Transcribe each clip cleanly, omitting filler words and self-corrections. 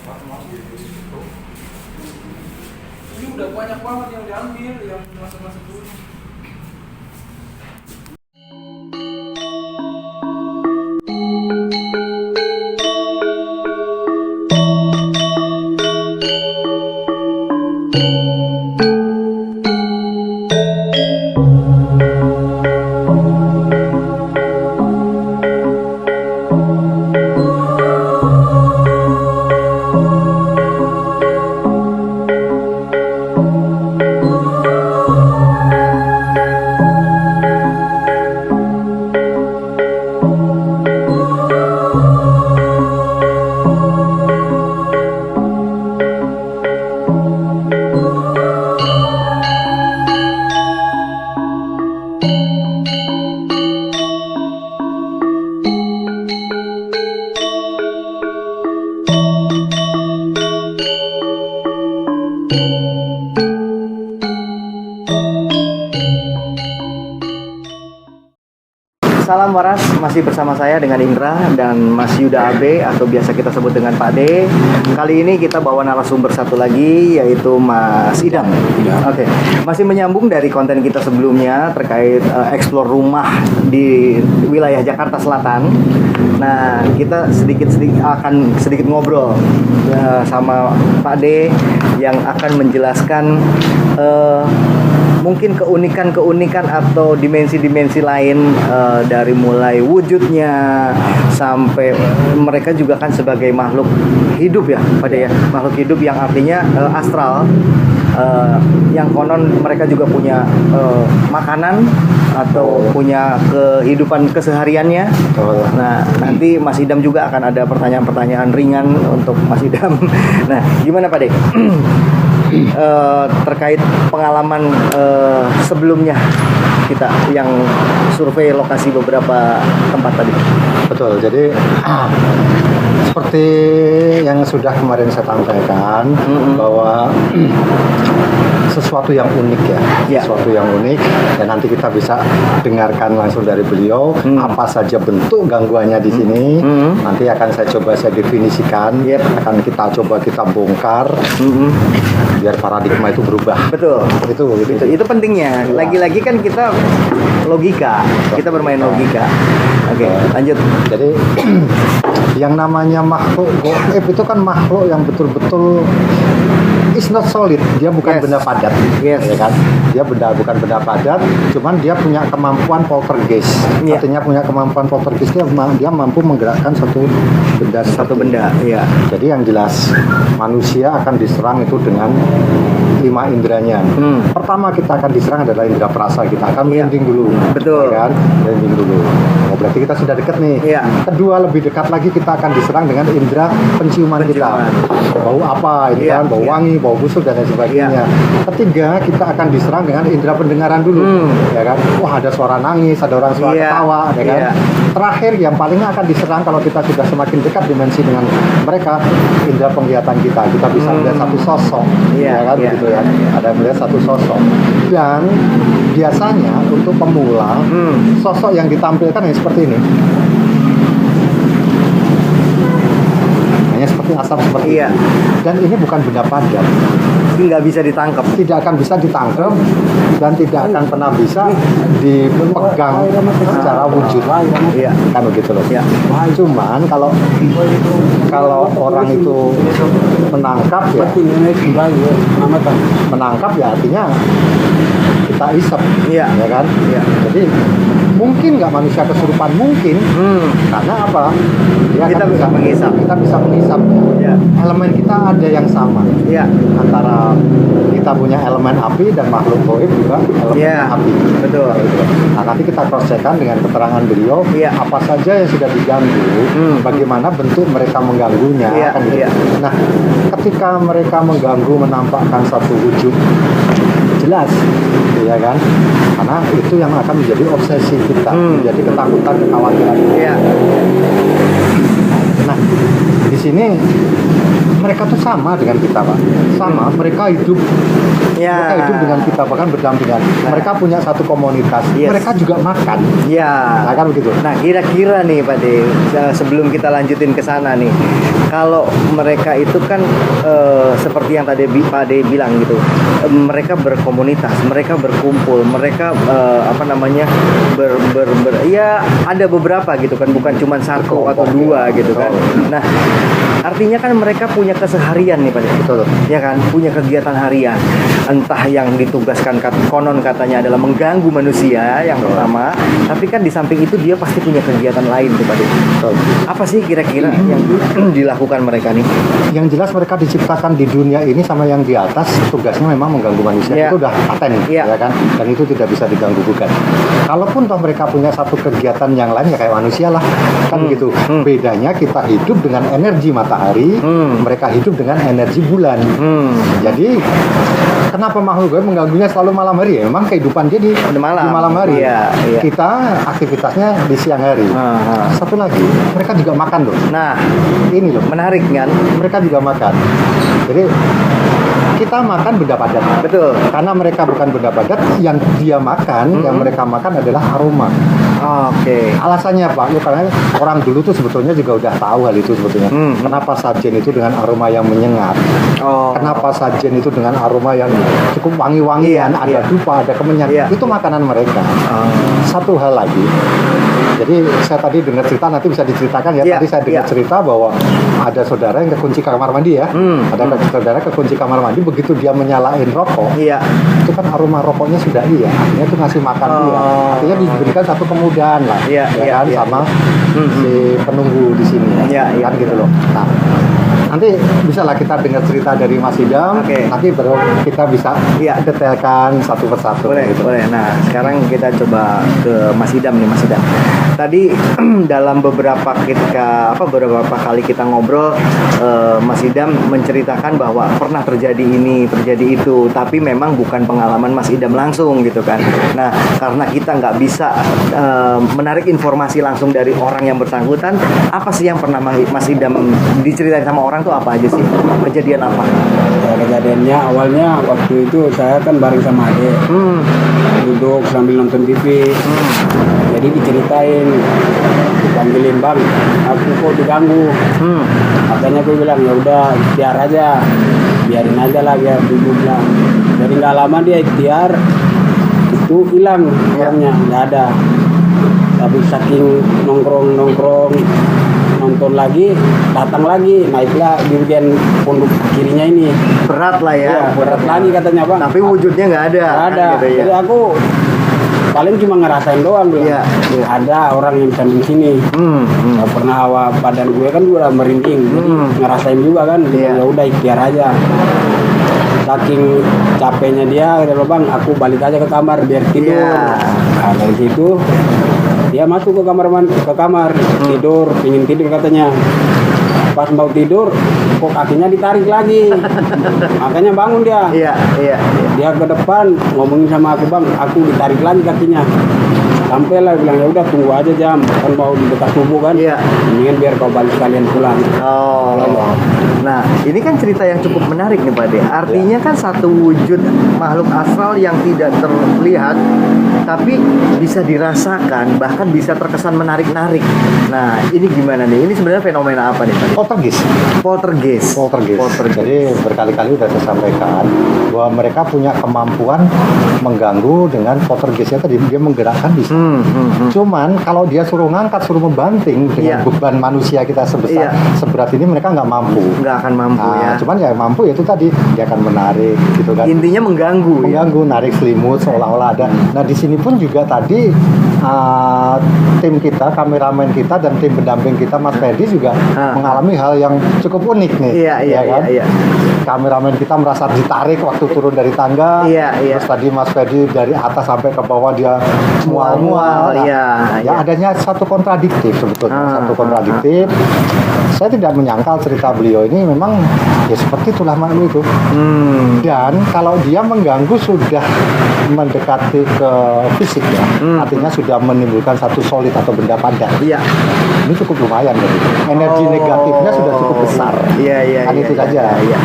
Ini udah banyak banget yang diambil yang masa-masa dulu. Salam waras, masih bersama saya dengan Indra dan Mas Yuda AB atau biasa kita sebut dengan Pak D. Kali ini kita bawa narasumber satu lagi yaitu Mas Idam. Oke, masih menyambung dari konten kita sebelumnya terkait explore rumah di wilayah Jakarta Selatan. Nah, kita akan sedikit ngobrol sama Pak D yang akan menjelaskan mungkin keunikan-keunikan atau dimensi-dimensi lain dari mulai wujudnya sampai mereka juga kan sebagai makhluk hidup ya, Pak D ya, makhluk hidup yang artinya astral, yang konon mereka juga punya makanan atau punya kehidupan kesehariannya. Nah, nanti Mas Idam juga akan ada pertanyaan-pertanyaan ringan untuk Mas Idam. Nah, gimana Pak D? Terkait pengalaman sebelumnya kita yang survei lokasi beberapa tempat tadi. Betul, jadi seperti yang sudah kemarin saya sampaikan bahwa sesuatu yang unik ya, sesuatu yang unik dan nanti kita bisa dengarkan langsung dari beliau apa saja bentuk gangguannya di sini. Nanti akan saya definisikan, akan kita bongkar biar paradigma itu berubah. Betul. Itu pentingnya. Lagi-lagi kan kita logika, kita bermain logika. Oke, lanjut. Jadi yang namanya makhluk gaib itu kan makhluk yang betul-betul is not solid, dia bukan benda padat, ya kan? Dia bukan benda padat, cuman dia punya kemampuan poltergeist. Artinya punya kemampuan poltergeist, dia mampu menggerakkan satu benda. Iya. Jadi yang jelas manusia akan diserang itu dengan 5 inderanya. Pertama kita akan diserang adalah indera perasa, kita akan merinding dulu. Betul. Ya kan? Merinding dulu. Oh, berarti kita sudah dekat nih. Iya. Kedua, lebih dekat lagi kita akan diserang dengan indera penciuman kita. Bau apa? Ini kan bau wangi, bau busuk dan lain sebagainya. Ketiga, kita akan diserang dengan indera pendengaran dulu. Ya kan? Wah, ada suara nangis, ada orang suara ketawa, ya kan? Terakhir yang paling akan diserang kalau kita sudah semakin dekat dimensi dengan mereka, indera penglihatan kita. Kita bisa melihat satu sosok. Ya kan? Begitu ya. Ada melihat satu sosok. Dan biasanya untuk pemula, sosok yang ditampilkan yang seperti ini. Hanya seperti asap seperti ini. Dan ini bukan benda padat. Nggak bisa ditangkap. Tidak akan bisa ditangkap dan tidak akan pernah bisa dipegang secara wujud. Kan begitu loh. Cuman kalau orang itu menangkap ya artinya kita isep, ya kan? Jadi mungkin nggak manusia kesurupan, mungkin karena apa? Kita bisa mengisap. Elemen kita ada yang sama. Antara kita punya elemen api dan makhluk gaib juga elemen api. Betul. Nah, nanti kita cross checkkan dengan keterangan beliau apa saja yang sudah diganggu, bagaimana bentuk mereka mengganggunya. Nah, ketika mereka mengganggu menampakkan satu wujud jelas, ya kan? Karena itu yang akan menjadi obsesi kita, menjadi ketakutan, kekhawatiran. Nah, di sini mereka tuh sama dengan kita, Pak. Sama, mereka hidup Ya. mereka hidup dengan kita, bahkan berdampingan. Mereka punya satu komunitas. Yes. Mereka juga makan. Ya. Nah, kan begitu. Nah, kira-kira nih Pak De, sebelum kita lanjutin ke sana nih, kalau mereka itu kan seperti yang tadi Pak De bilang gitu, mereka berkomunitas, mereka berkumpul, mereka ya ada beberapa gitu kan, bukan cuma satu atau dua gitu kan. Nah, artinya kan mereka punya keseharian nih Pak De. Betul. Ya kan, punya kegiatan harian, entah yang ditugaskan konon katanya adalah mengganggu manusia yang pertama, tapi kan di samping itu dia pasti punya kegiatan lain tuh Pak De. Betul. Apa sih kira-kira yang dilakukan mereka nih? Yang jelas mereka diciptakan di dunia ini sama yang di atas, tugasnya memang mengganggu manusia. Ya. Itu udah paten, Ya. ya kan? Dan itu tidak bisa diganggu gugat. Kalaupun toh mereka punya satu kegiatan yang lain ya kayak manusia lah, kan begitu. Bedanya kita hidup dengan energi matahari, mereka hidup dengan energi bulan. Jadi kenapa makhluk gaib mengganggunya selalu malam hari? Ya memang kehidupan dia di malam hari. Iya, iya. Kita aktivitasnya di siang hari. Satu lagi, mereka juga makan loh. Nah, Ini loh, menarik kan? mereka juga makan. Jadi kita makan benda padat. Betul. Karena mereka bukan benda padat, yang dia makan, yang mereka makan adalah aroma. Oke. Alasannya Pak, ya karena orang dulu tuh sebetulnya juga udah tahu hal itu sebetulnya. Kenapa sajen itu dengan aroma yang menyengat? Oh. Kenapa sajen itu dengan aroma yang cukup wangi-wangian, Iya, ada iya. dupa, ada kemenyan. Iya. Itu makanan mereka. Satu hal lagi. Jadi saya tadi dengar cerita, nanti bisa diceritakan ya. Iya, Tadi saya dengar iya. cerita bahwa ada saudara yang kekunci kamar mandi ya. Ada saudara kekunci kamar mandi, begitu dia menyalain rokok, Iya. itu kan aroma rokoknya sudah iya, artinya itu ngasih makan dia. Artinya diberikan satu kemudahan lah, Iya, ya iya, kan, iya. sama si penunggu di sini. Iya, iya. Kan gitu loh. Nah, nanti bisa lah kita dengar cerita dari Mas Idam, Oke. nanti baru kita bisa Iya. detailkan satu persatu. Boleh, gitu. boleh. Nah, sekarang kita coba ke Mas Idam nih, Mas Idam. Tadi dalam beberapa kali kita ngobrol, Mas Idam menceritakan bahwa pernah terjadi ini, terjadi itu, tapi memang bukan pengalaman Mas Idam langsung gitu kan. Nah, karena kita nggak bisa menarik informasi langsung dari orang yang bersangkutan, apa sih yang pernah Mas Idam diceritain sama orang tuh apa aja sih? Kejadian apa? Ya, kejadiannya awalnya waktu itu saya kan bareng sama adik duduk sambil nonton TV. Jadi diceritain, dipanggilin, bang, aku kok diganggu. Makanya gue bilang ya udah ikhtiar aja, biarin aja lah, biar duduk lah. Jadi nggak lama dia ikhtiar, itu hilang orangnya, nggak ada. Tapi saking nongkrong nonton lagi, datang lagi, naiklah di bagian punduk kirinya ini. Berat lah ya. Ya, berat lagi katanya bang. Tapi wujudnya nggak ada. Nggak ada. Kan, gitu ya. Jadi aku paling cuma ngerasain doang bilang. Iya, iya. Ada orang yang samping sini. Nggak pernah badan gue kan juga merinding. Jadi ngerasain juga kan. Iya. Ya udah ikhtiar aja. Saking capeknya dia, kata bang, aku balik aja ke kamar biar tidur. Iya. Nah, dari situ dia masuk ke kamar tidur, pingin tidur katanya. Pas mau tidur, kok kakinya ditarik lagi. Makanya bangun dia. Iya, iya. Dia ke depan ngomongin sama aku, bang, aku ditarik lagi kakinya. Sampai lah bilang ya udah tunggu aja jam, kan mau di dekat subuh kan. Iya. Mendingan biar kau balik sekalian pulang. Oh. Nah, ini kan cerita yang cukup menarik nih Pak De. Artinya kan satu wujud makhluk astral yang tidak terlihat tapi bisa dirasakan, bahkan bisa terkesan menarik-narik. Nah, ini gimana nih? Ini sebenarnya fenomena apa nih Pak De? Poltergeist. Poltergeist. Jadi berkali-kali sudah saya sampaikan bahwa mereka punya kemampuan mengganggu dengan poltergeistnya tadi, dia menggerakkan bisa. Cuman kalau dia suruh ngangkat, suruh membanting dengan Iya. beban manusia kita Iya. seberat ini, mereka nggak mampu. Nggak akan mampu ya. Cuman ya mampu ya itu tadi, dia akan menarik gitu kan. Intinya mengganggu. Ya? Mengganggu, narik selimut seolah-olah ada. Nah di sini pun juga tadi tim kita, kameramen kita dan tim pendamping kita Mas Ferdi juga mengalami hal yang cukup unik nih. Iya, kan? iya. Kameramen kita merasa ditarik waktu turun dari tangga. Iya, iya. Terus tadi Mas Ferdi dari atas sampai ke bawah dia mual-mual. Nah, iya, ya iya. adanya satu kontradiktif sebetulnya, satu kontradiktif. Saya tidak menyangkal cerita beliau ini memang ya seperti itulah makhluk itu. Dan kalau dia mengganggu sudah mendekati ke fisik ya, artinya sudah menimbulkan satu solid atau benda padat. Iya. Ini cukup lumayan berarti. Energi negatifnya sudah cukup besar. Iya. Kan itu saja. Iya.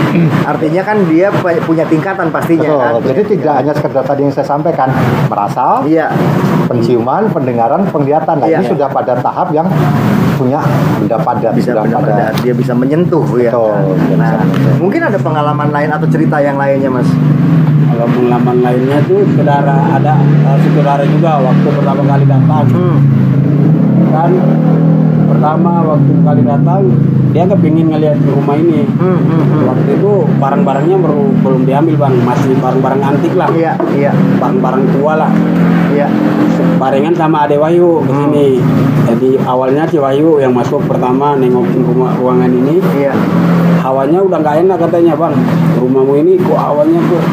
Artinya kan dia punya tingkatan pastinya Betul. kan. Jadi tidak hanya sekedar tadi yang saya sampaikan, merasa, Iya. penciuman, pendengaran, penglihatan. Nah, Iya. ini sudah pada tahap yang punya benda padat, Bisa sudah pada benar-benar dia bisa menyentuh ya. Betul, dia bisa Nah, menyentuh. mungkin ada pengalaman lain atau cerita yang lainnya, Mas. Kalau pengalaman lainnya tuh ada saudara juga waktu pertama kali datang. Kan pertama waktu kali datang dia kepingin ngelihat rumah ini. Waktu itu barang-barangnya belum diambil bang, masih barang-barang antik lah. Iya. Barang-barang tua lah. Iya. Barengan sama Ade Wahyu ke sini. Jadi awalnya si Wahyu yang masuk pertama nengokin ruangan ini. Iya. Hawanya udah nggak enak katanya bang. Rumahmu ini kok hawanya kok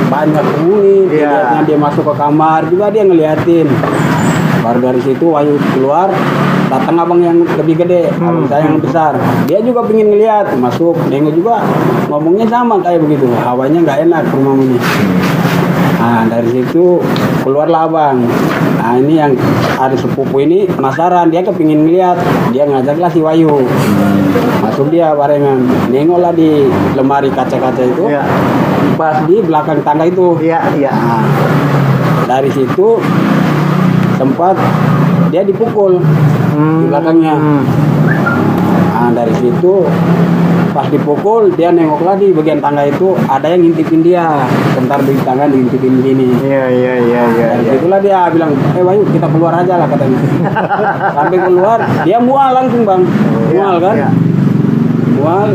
banyak penghuni. Iya. Dilihatnya dia masuk ke kamar juga dia ngeliatin. Baru dari situ Wahyu keluar, datang abang yang lebih gede, abang saya yang besar. Dia juga pengen ngeliat, masuk, nengok juga, ngomongnya sama kayak begitu. Hawanya nggak enak rumahmu ini. Nah dari situ keluarlah abang. Nah ini yang ada sepupu ini penasaran, dia kepingin ngeliat, dia ngajaklah si Wahyu. Masuk dia barengan, nengoklah di lemari kaca-kaca itu, Iya. pas di belakang tangga itu. Iya. Nah, dari situ sempat dia dipukul di belakangnya. Nah dari situ pas dipukul dia nengok lagi bagian tangga itu ada yang ngintipin dia, bentar di tangga diintipin gini. Iya. Dari situlah dia bilang, Wahyu kita keluar aja lah katanya. Sampai keluar dia mual langsung bang, mual kan, Iya. mual.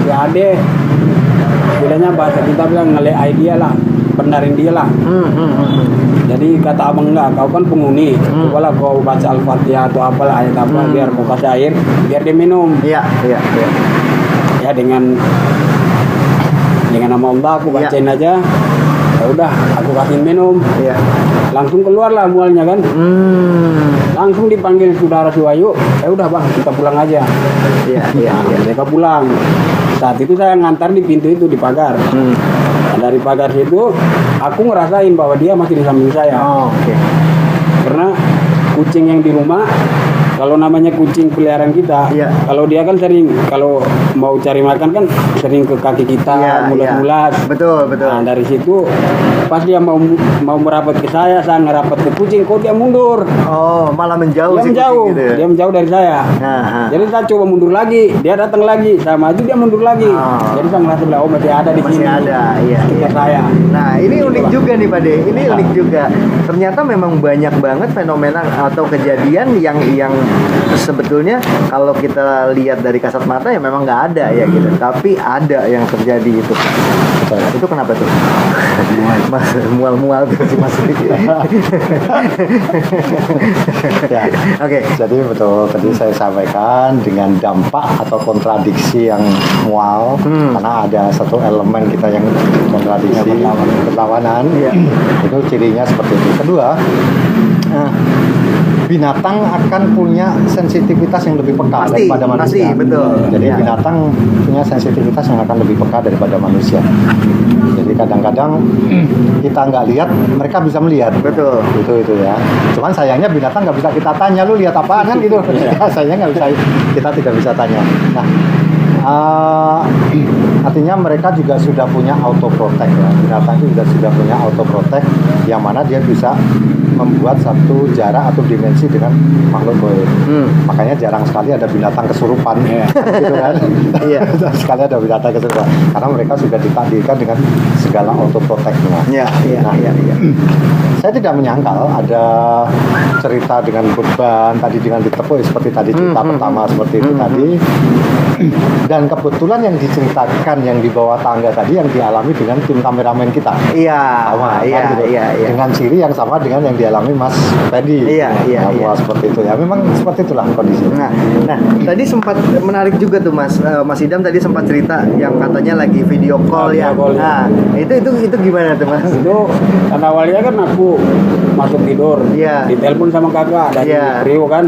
Si Ade bilangnya bahasa kita bilang ngelai dia lah, benarin dia lah. Jadi kata abang enggak, kau kan penghuni, cobalah kau baca Al-Fatihah atau apalah ayat apa, biar kau kasih air, biar dia minum. Iya. Ya dengan nama Allah aku bacain aja. Ya udah, aku kasih minum. Iya. Langsung keluarlah mualnya kan. Langsung dipanggil saudara si Wahyu. Ya udah bang, kita pulang aja. Iya. Nah, mereka pulang. Saat itu saya ngantar di pintu itu di pagar. Nah, dari pagar situ aku ngerasain bahwa dia masih di samping saya. Oh, oke. Karena kucing yang di rumah, kalau namanya kucing peliharaan kita, Iya. kalau dia kan sering, kalau mau cari makan kan sering ke kaki kita, Iya. mulas-mulas. Betul. Nah dari situ pas dia mau merapat ke saya ngerapat ke kucing, kok dia mundur. Oh, malah menjauh Dia si kucing menjauh, gitu ya? dia menjauh dari saya. Nah. Jadi saya coba mundur lagi, dia datang lagi, saya maju dia mundur lagi. Oh. Jadi saya ngerasa bilang, oh masih ada di Masih sini. ada, iya. Sekitar saya. Nah, ini unik juga nih Pak De. Ini unik juga. Ternyata memang banyak banget fenomena atau kejadian yang sebetulnya kalau kita lihat dari kasat mata ya memang nggak ada ya gitu. Tapi ada yang terjadi itu. Itu kenapa tuh? Mas mual-mual tuh si Mas. Ya. Oke. Jadi betul tadi saya sampaikan dengan dampak atau kontradiksi yang mual karena ada satu elemen kita yang kontradiksi berlawanan. Iya. Itu cirinya seperti itu. Kedua, binatang akan punya sensitivitas yang lebih peka Pasti, daripada manusia. pasti, betul. Jadi Ya. binatang punya sensitivitas yang akan lebih peka daripada manusia. Jadi kadang-kadang kita nggak lihat, mereka bisa melihat. Betul. Itu ya. Cuman sayangnya binatang nggak bisa kita tanya, lu lihat apaan kan gitu. Sayangnya nggak bisa, kita tidak bisa tanya. Nah, artinya mereka juga sudah punya auto protect ya. Binatang itu juga sudah punya auto protect yang mana dia bisa membuat satu jarak atau dimensi dengan makhluk goib. Makanya jarang sekali ada binatang kesurupan, gitu kan? Iya. Jarang sekali ada binatang kesurupan karena mereka sudah ditakdirkan dengan segala auto protect-nya. Iya. Saya tidak menyangkal ada cerita dengan beban tadi dengan ditepuk seperti tadi cerita pertama seperti itu tadi. Dan kebetulan yang diceritakan yang di bawah tangga tadi yang dialami dengan tim kameramen kita. Iya. Sama, Iya. kan, gitu. Dengan ciri yang sama dengan yang dialami Mas Fedi. Iya. Seperti itu ya. Memang seperti itulah kondisinya. Nah, tadi sempat menarik juga tuh Mas Idam tadi sempat cerita yang katanya lagi video call ya. Video call, ya. Nah, itu gimana tuh Mas? Itu karena awalnya kan aku masuk tidur, Iya. ditelepon sama kakak dari Iya. Priok kan,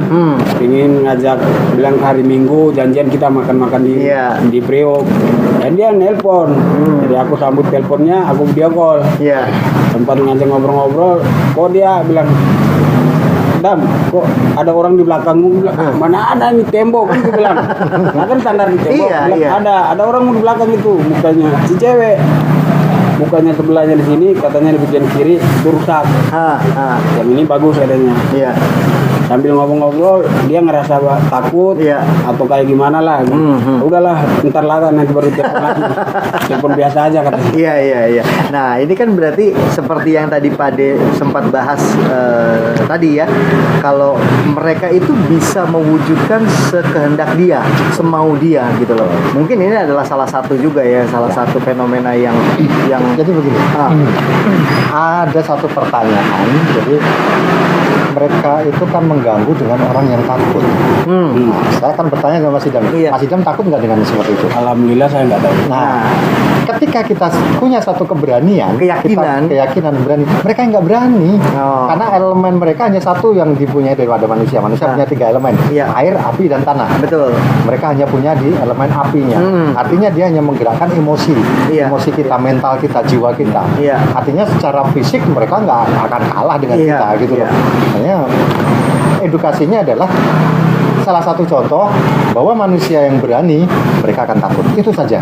ingin ngajak bilang hari Minggu janjian kita makan-makan di Iya. di Priok, dan dia nelpon, jadi aku sambut teleponnya, aku video call, Iya. sempat ngajak ngobrol-ngobrol, kok dia bilang Dam, kok ada orang di belakangmu? Bilang, "Ah, mana ada ini tembok kan gue bilang. Nah kan standar di tembok. Iya, Bilang, iya. ada orang di belakang itu mukanya si cewek. Mukanya sebelahnya di sini, katanya di bagian kiri itu rusak. Yang ini bagus katanya. Iya. Sambil ngobrol-ngobrol, dia ngerasa takut Iya. atau kayak gimana lah. Udahlah, ntar lah nanti baru telepon lagi. Telepon biasa aja katanya. Iya, iya, iya. Nah, ini kan berarti seperti yang tadi Pade sempat bahas tadi ya, kalau mereka itu bisa mewujudkan sekehendak dia, semau dia gitu loh. Mungkin ini adalah salah satu juga ya, salah satu fenomena yang Jadi begini, ada satu pertanyaan. Jadi mereka itu kan mengganggu dengan orang yang takut. Nah, saya akan bertanya sama Mas Idam. Iya. Mas Idam takut nggak dengan seperti itu? Alhamdulillah saya nggak tahu. Nah, ketika kita punya satu keberanian, Keyakinan. keyakinan berani, mereka nggak berani. Oh. Karena elemen mereka hanya satu yang dipunyai daripada manusia. Manusia Nah. punya 3 elemen, Iya. air, api, dan tanah. betul. Mereka hanya punya di elemen apinya. Artinya dia hanya menggerakkan emosi, Iya. emosi kita, mental kita, jiwa kita. Iya. Artinya secara fisik mereka nggak akan kalah dengan Iya, kita gitu iya. loh. Makanya edukasinya adalah salah satu contoh bahwa manusia yang berani mereka akan takut. Itu saja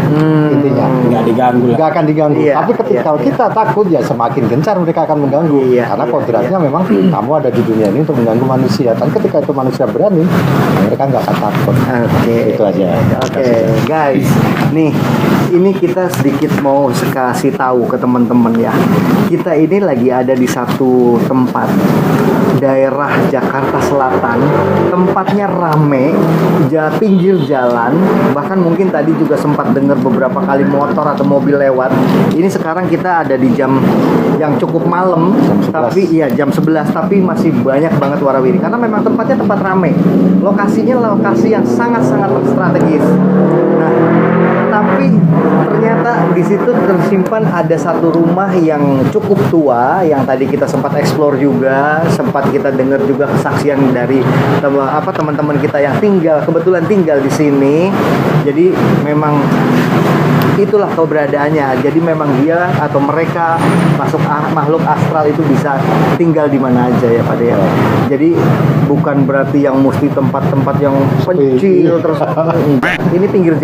intinya. Nggak diganggu lah. Nggak akan diganggu. Iya, Tapi ketika iya, kita takut ya semakin gencar mereka akan mengganggu. Iya, Karena iya, kodratnya iya. memang kamu ada di dunia ini untuk mengganggu manusia. Dan ketika itu manusia berani, mereka nggak akan takut. Oke. Itu aja. Oke, guys. Nih, ini kita sedikit mau kasih tahu ke teman-teman ya. Kita ini lagi ada di satu tempat daerah Jakarta Selatan. Tempatnya rame, pinggir jalan. Bahkan mungkin tadi juga sempat dengar beberapa kali motor atau mobil lewat. Ini sekarang kita ada di jam yang cukup malam, Jam 11. tapi iya jam 11, tapi masih banyak banget warawiri karena memang tempatnya tempat rame. Lokasinya lokasi yang sangat-sangat strategis. Nah, tapi ternyata di situ tersimpan ada satu rumah yang cukup tua yang tadi kita sempat explore juga, sempat kita dengar juga kesaksian dari teman-teman kita yang kebetulan tinggal di sini. Jadi memang itulah keberadaannya. Jadi memang dia atau mereka makhluk astral itu bisa tinggal di mana aja ya Pak ya. Jadi bukan berarti yang mesti tempat-tempat yang pencil terus. Ini pinggir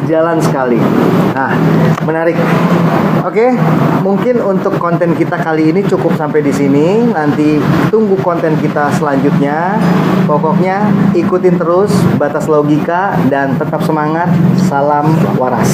jalan sekali. Nah, menarik. Oke, mungkin untuk konten kita kali ini cukup sampai di sini. Nanti tunggu konten kita selanjutnya. Pokoknya ikutin terus Batas Logika dan tetap semangat. Salam waras.